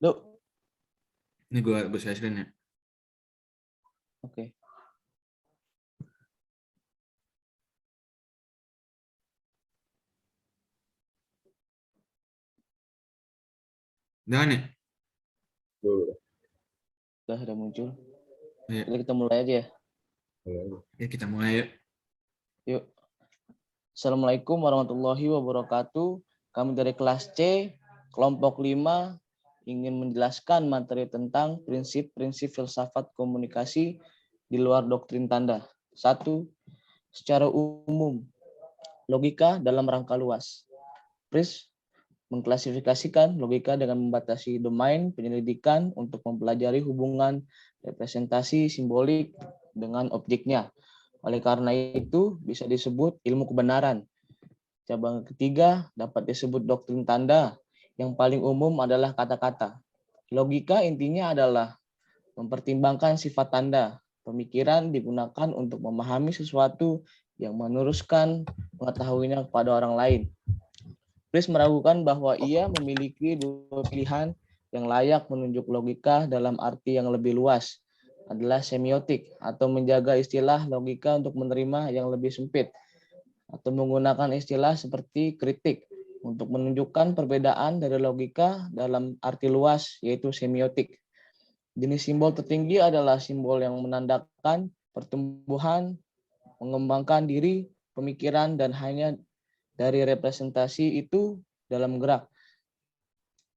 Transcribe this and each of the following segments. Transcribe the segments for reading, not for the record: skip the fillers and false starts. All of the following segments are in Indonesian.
Loh, Ini gue share screen ya. oke. Jangan ya? Udah muncul. Ya. Jadi kita mulai aja ya. Ya kita mulai yuk. Yuk. Assalamualaikum warahmatullahi wabarakatuh. Kami dari kelas C, kelompok 5, ingin menjelaskan materi tentang prinsip-prinsip filsafat komunikasi di luar doktrin tanda. 1. Secara umum, logika dalam rangka luas. Pris mengklasifikasikan logika dengan membatasi domain penyelidikan untuk mempelajari hubungan representasi simbolik dengan objeknya. Oleh karena itu, bisa disebut ilmu kebenaran. Cabang ketiga dapat disebut doktrin tanda. Yang paling umum adalah kata-kata. Logika intinya adalah mempertimbangkan sifat tanda. Pemikiran digunakan untuk memahami sesuatu yang meneruskan pengetahuannya kepada orang lain. Chris meragukan bahwa ia memiliki dua pilihan yang layak menunjuk logika dalam arti yang lebih luas adalah semiotik atau menjaga istilah logika untuk menerima yang lebih sempit atau menggunakan istilah seperti kritik untuk menunjukkan perbedaan dari logika dalam arti luas yaitu semiotik. Jenis simbol tertinggi adalah simbol yang menandakan pertumbuhan, mengembangkan diri, pemikiran, dan hanya dari representasi itu dalam gerak.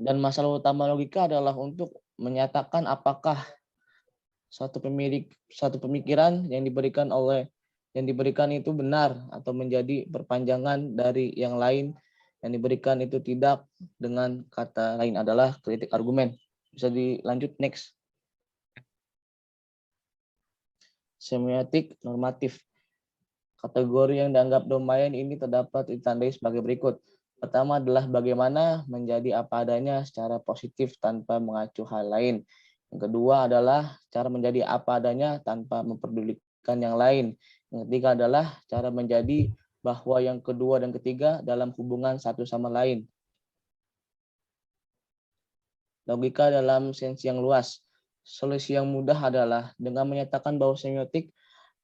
Dan masalah utama logika adalah untuk menyatakan apakah satu pemikiran yang diberikan itu benar atau menjadi perpanjangan dari yang lain yang diberikan itu tidak. Dengan kata lain adalah kritik argumen. Bisa dilanjut next. Semiotik normatif. Kategori yang dianggap domain ini terdapat ditandai sebagai berikut. Pertama adalah bagaimana menjadi apa adanya secara positif tanpa mengacu hal lain. Yang kedua adalah cara menjadi apa adanya tanpa memperdulikan yang lain. Yang ketiga adalah cara menjadi bahwa yang kedua dan ketiga dalam hubungan satu sama lain. Logika dalam sensi yang luas. Solusi yang mudah adalah dengan menyatakan bahwa semiotik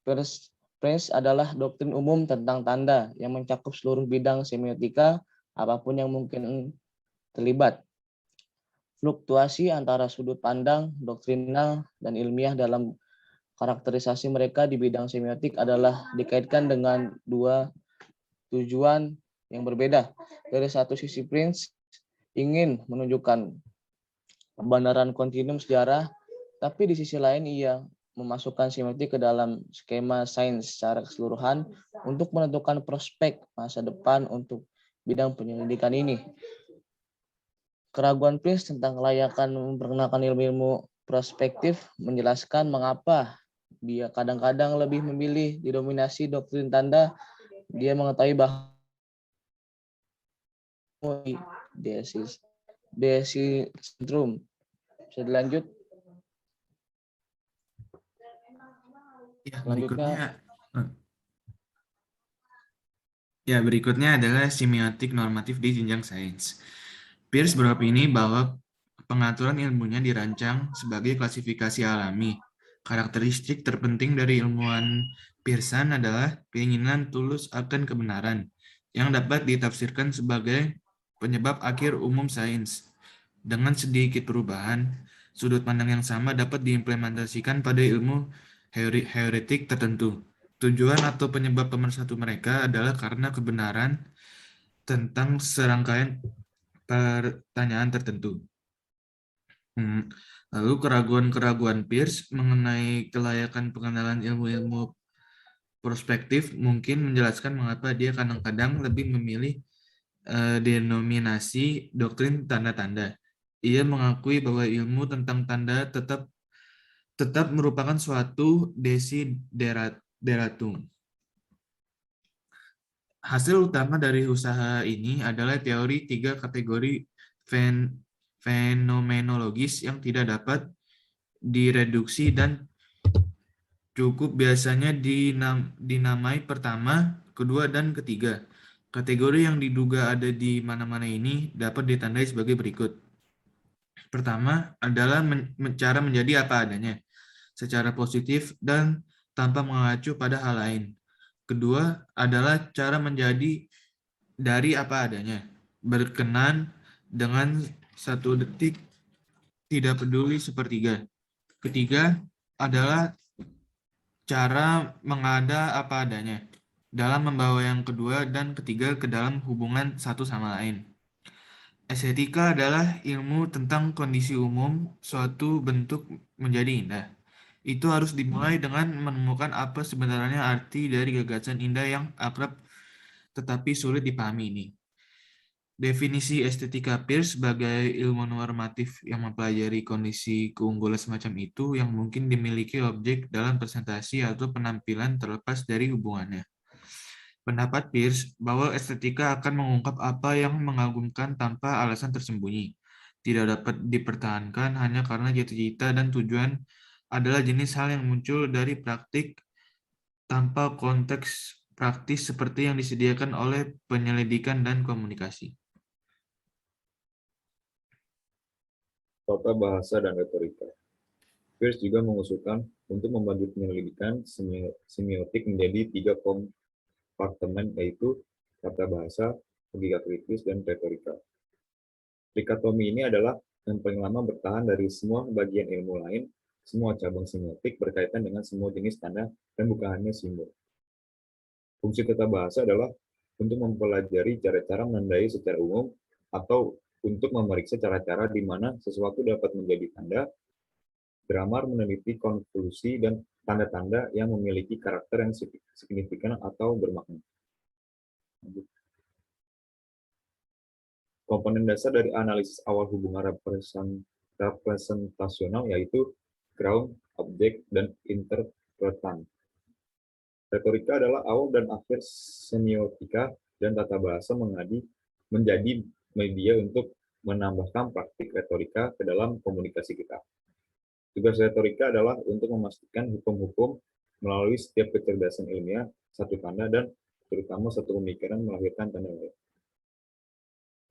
Prince adalah doktrin umum tentang tanda yang mencakup seluruh bidang semiotika, apapun yang mungkin terlibat. Fluktuasi antara sudut pandang, doktrinal, dan ilmiah dalam karakterisasi mereka di bidang semiotik adalah dikaitkan dengan dua tujuan yang berbeda. Dari satu sisi, Prince ingin menunjukkan kebenaran kontinum sejarah, tapi di sisi lain ia memasukkan semiotik ke dalam skema sains secara keseluruhan untuk menentukan prospek masa depan untuk bidang penyelidikan ini. Keraguan Prince tentang kelayakan memperkenalkan ilmu-ilmu prospektif menjelaskan mengapa dia kadang-kadang lebih memilih didominasi doktrin tanda. Dia mengetahui bahwa Desi sindrom. Bisa dilanjut? Ya, Selanjutnya berikutnya adalah semiotik normatif di jenjang sains. Peirce beropini bahwa pengaturan ilmunya dirancang sebagai klasifikasi alami. Karakteristik terpenting dari ilmuwan Peircean adalah keinginan tulus akan kebenaran yang dapat ditafsirkan sebagai penyebab akhir umum sains. Dengan sedikit perubahan, sudut pandang yang sama dapat diimplementasikan pada ilmu heuristik tertentu. Tujuan atau penyebab pemersatu mereka adalah karena kebenaran tentang serangkaian pertanyaan tertentu. Lalu keraguan-keraguan Peirce mengenai kelayakan pengenalan ilmu-ilmu prospektif mungkin menjelaskan mengapa dia kadang-kadang lebih memilih denominasi doktrin tanda-tanda. Ia mengakui bahwa ilmu tentang tanda tetap merupakan suatu desideratum. Hasil utama dari usaha ini adalah teori tiga kategori fenomenologis yang tidak dapat direduksi dan cukup biasanya dinamai pertama, kedua, dan ketiga. Kategori yang diduga ada di mana-mana ini dapat ditandai sebagai berikut. Pertama adalah cara menjadi apa adanya, secara positif dan tanpa mengacu pada hal lain. Kedua adalah cara menjadi dari apa adanya, berkenan dengan 1 detik, tidak peduli sepertiga. Ketiga adalah cara mengada apa adanya, dalam membawa yang kedua dan ketiga ke dalam hubungan satu sama lain. Estetika adalah ilmu tentang kondisi umum suatu bentuk menjadi indah. Itu harus dimulai dengan menemukan apa sebenarnya arti dari gagasan indah yang akrab tetapi sulit dipahami ini. Definisi estetika Peirce sebagai ilmu normatif yang mempelajari kondisi keunggulan semacam itu yang mungkin dimiliki objek dalam presentasi atau penampilan terlepas dari hubungannya. Pendapat Peirce bahwa estetika akan mengungkap apa yang mengagumkan tanpa alasan tersembunyi, tidak dapat dipertahankan hanya karena cita-cita dan tujuan adalah jenis hal yang muncul dari praktik tanpa konteks praktis seperti yang disediakan oleh penyelidikan dan komunikasi. Tata bahasa dan retorika. Peirce juga mengusulkan untuk membagi penyelidikan semiotik menjadi 3 kompartemen, yaitu tata bahasa, logika kritis, dan retorika. Trikotomi ini adalah yang paling lama bertahan dari semua bagian ilmu lain. Semua cabang semiotik berkaitan dengan semua jenis tanda dan bukan hanya simbol. Fungsi tata bahasa adalah untuk mempelajari cara-cara menandai secara umum atau untuk memeriksa cara-cara di mana sesuatu dapat menjadi tanda. Grammar meneliti konklusi dan tanda-tanda yang memiliki karakter yang signifikan atau bermakna. Komponen dasar dari analisis awal hubungan representasional yaitu ground, objek, dan interpretan. Retorika adalah awal dan akhir semiotika, dan tata bahasa menjadi media untuk menambahkan praktik retorika ke dalam komunikasi kita. Tugas retorika adalah untuk memastikan hukum-hukum melalui setiap kecerdasan ilmiah, satu tanda, dan terutama satu pemikiran melahirkan tanda lain.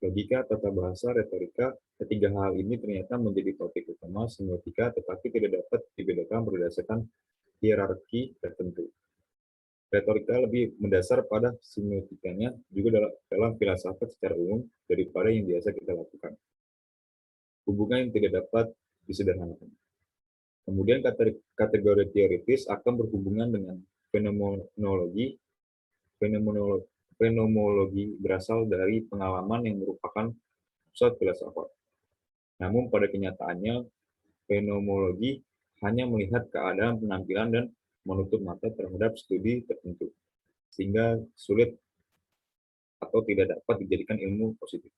Logika, tata bahasa, retorika, ketiga hal ini ternyata menjadi topik utama semiotika, tetapi tidak dapat dibedakan berdasarkan hierarki tertentu. Retorika lebih mendasar pada semiotikanya juga dalam filsafat secara umum daripada yang biasa kita lakukan. Hubungan yang tidak dapat disederhanakan. Kemudian kategori teoritis akan berhubungan dengan fenomenologi. Fenomenologi berasal dari pengalaman yang merupakan pusat filsafat. Namun pada kenyataannya, fenomenologi hanya melihat keadaan penampilan dan menutup mata terhadap studi tertentu, sehingga sulit atau tidak dapat dijadikan ilmu positif.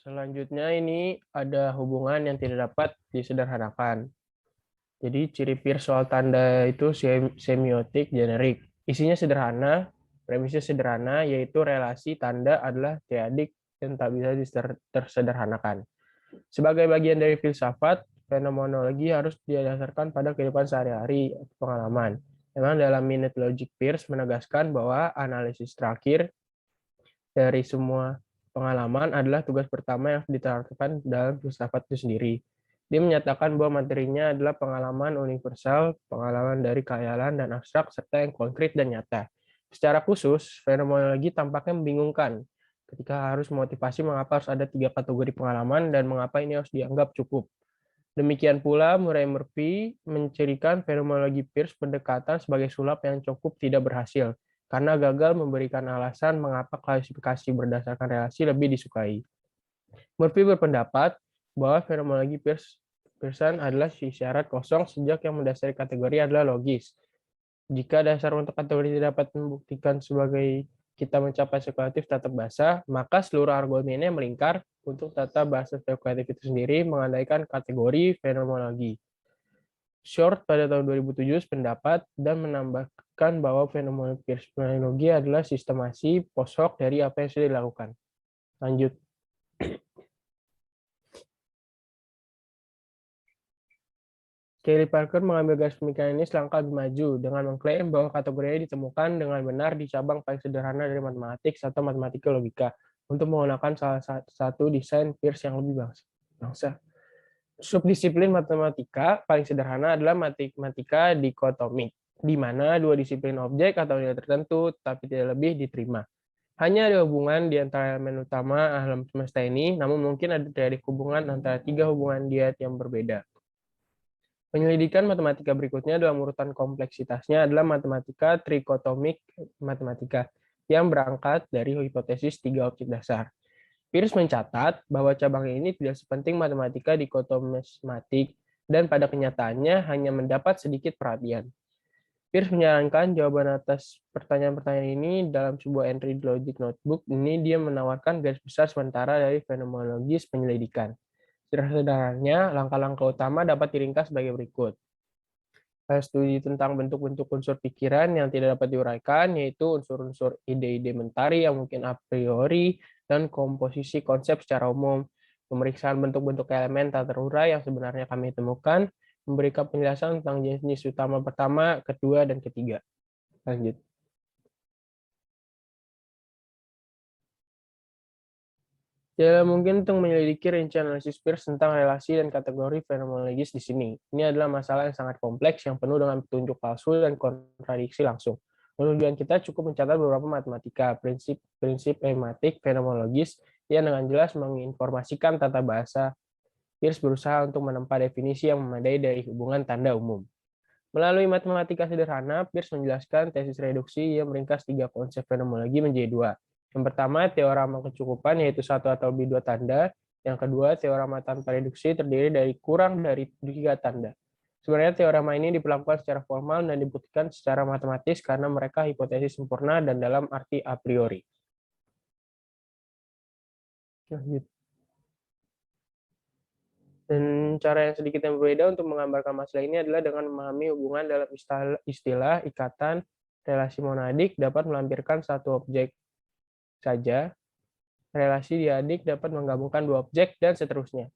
Selanjutnya ini ada hubungan yang tidak dapat disederhanakan. Jadi ciri Peirce soal tanda itu semiotik generik. Isinya sederhana, premisnya sederhana, yaitu relasi tanda adalah teodik dan tak bisa tersederhanakan. Sebagai bagian dari filsafat, fenomenologi harus didasarkan pada kehidupan sehari-hari atau pengalaman. Memang dalam Minute Logic, Peirce menegaskan bahwa analisis terakhir dari semua pengalaman adalah tugas pertama yang diterapkan dalam filsafat itu sendiri. Dia menyatakan bahwa materinya adalah pengalaman universal, pengalaman dari khayalan dan abstrak, serta yang konkret dan nyata. Secara khusus, fenomenologi tampaknya membingungkan ketika harus memotivasi mengapa harus ada 3 kategori pengalaman dan mengapa ini harus dianggap cukup. Demikian pula, Murray Murphy mencirikan fenomenologi Peirce pendekatan sebagai sulap yang cukup tidak berhasil, karena gagal memberikan alasan mengapa klasifikasi berdasarkan relasi lebih disukai. Murphy berpendapat bahwa fenomenologi Peircean adalah syarat kosong sejak yang mendasari kategori adalah logis. Jika dasar untuk kategori tidak dapat membuktikan sebagai kita mencapai spekulatif tata bahasa, maka seluruh argumennya melingkar untuk tata bahasa spekulatif itu sendiri mengandaikan kategori fenomenologi. Short pada tahun 2007 pendapat dan menambahkan bahwa fenomenologi adalah sistemasi post hoc dari apa yang sudah dilakukan. Lanjut. Kelly Parker mengambil garis pemikiran ini selangkah lebih maju dengan mengklaim bahwa kategorinya ditemukan dengan benar di cabang paling sederhana dari matematik atau matematika logika. untuk menggunakan salah satu desain Peirce yang lebih bangsa. Subdisiplin matematika paling sederhana adalah matematika dikotomik, di mana dua disiplin objek atau nilai tertentu, tapi tidak lebih diterima. Hanya ada hubungan di antara elemen utama alam semesta ini, namun mungkin ada terjadi hubungan antara tiga hubungan diet yang berbeda. Penyelidikan matematika berikutnya dalam urutan kompleksitasnya adalah matematika trikotomik matematika, yang berangkat dari hipotesis tiga objek dasar. Peirce mencatat bahwa cabang ini tidak sepenting matematika dikotomismatik dan pada kenyataannya hanya mendapat sedikit perhatian. Peirce menyarankan jawaban atas pertanyaan-pertanyaan ini dalam sebuah entry di Logic Notebook. Ini dia menawarkan garis besar sementara dari fenomenologis penyelidikan. Sederhananya, langkah-langkah utama dapat diringkas sebagai berikut. Studi tentang bentuk-bentuk unsur pikiran yang tidak dapat diuraikan, yaitu unsur-unsur ide-ide mentari yang mungkin a priori, dan komposisi konsep secara umum. Pemeriksaan bentuk-bentuk elemen tak terurai yang sebenarnya kami temukan, memberikan penjelasan tentang jenis utama pertama, kedua, dan ketiga. Lanjut. Ya, mungkin untuk menyelidiki rincian analisis Peirce tentang relasi dan kategori fenomenologis di sini. Ini adalah masalah yang sangat kompleks yang penuh dengan petunjuk palsu dan kontradiksi langsung. Kemudian kita cukup mencatat beberapa matematika, prinsip pragmatik fenomenologis yang dengan jelas menginformasikan tata bahasa. Peirce berusaha untuk menempa definisi yang memadai dari hubungan tanda umum. Melalui matematika sederhana, Peirce menjelaskan tesis reduksi yang meringkas tiga konsep fenomenologi menjadi dua. Yang pertama, teorema kecukupan, yaitu satu atau lebih dua tanda. Yang kedua, teorema tanpa reduksi terdiri dari kurang dari tiga tanda. Sebenarnya teorema ini diperlakukan secara formal dan dibuktikan secara matematis karena mereka hipotesis sempurna dan dalam arti a priori. Dan cara yang sedikit yang berbeda untuk menggambarkan masalah ini adalah dengan memahami hubungan dalam istilah ikatan relasi monadik dapat melampirkan satu objek saja, relasi diadik dapat menggabungkan dua objek, dan seterusnya.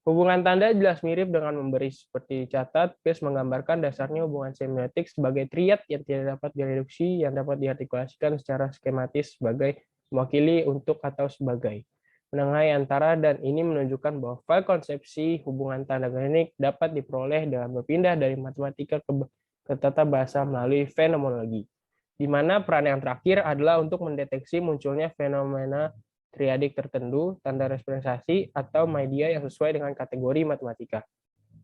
Hubungan tanda jelas mirip dengan memberi seperti dicatat. Peirce menggambarkan dasarnya hubungan semiotik sebagai triad yang tidak dapat direduksi, yang dapat diartikulasikan secara skematis sebagai mewakili, untuk, atau sebagai. Menengahi antara, dan ini menunjukkan bahwa file konsepsi hubungan tanda genetik dapat diperoleh dalam berpindah dari matematika ke tata bahasa melalui fenomenologi, di mana peran yang terakhir adalah untuk mendeteksi munculnya fenomena triadik tertentu, tanda representasi, atau media yang sesuai dengan kategori matematika.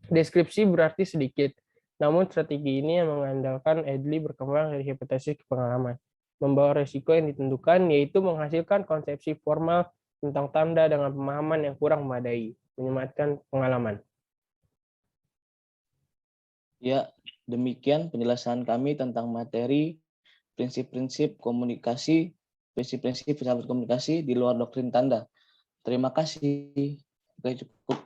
Deskripsi berarti sedikit, namun strategi ini yang mengandalkan Edley berkembang dari hipotesis ke pengalaman, membawa risiko yang ditentukan, yaitu menghasilkan konsepsi formal tentang tanda dengan pemahaman yang kurang memadai, menyematkan pengalaman. Ya, demikian penjelasan kami tentang materi prinsip-prinsip komunikasi, prinsip-prinsip filsafat komunikasi di luar doktrin tanda. Terima kasih. Oke, cukup.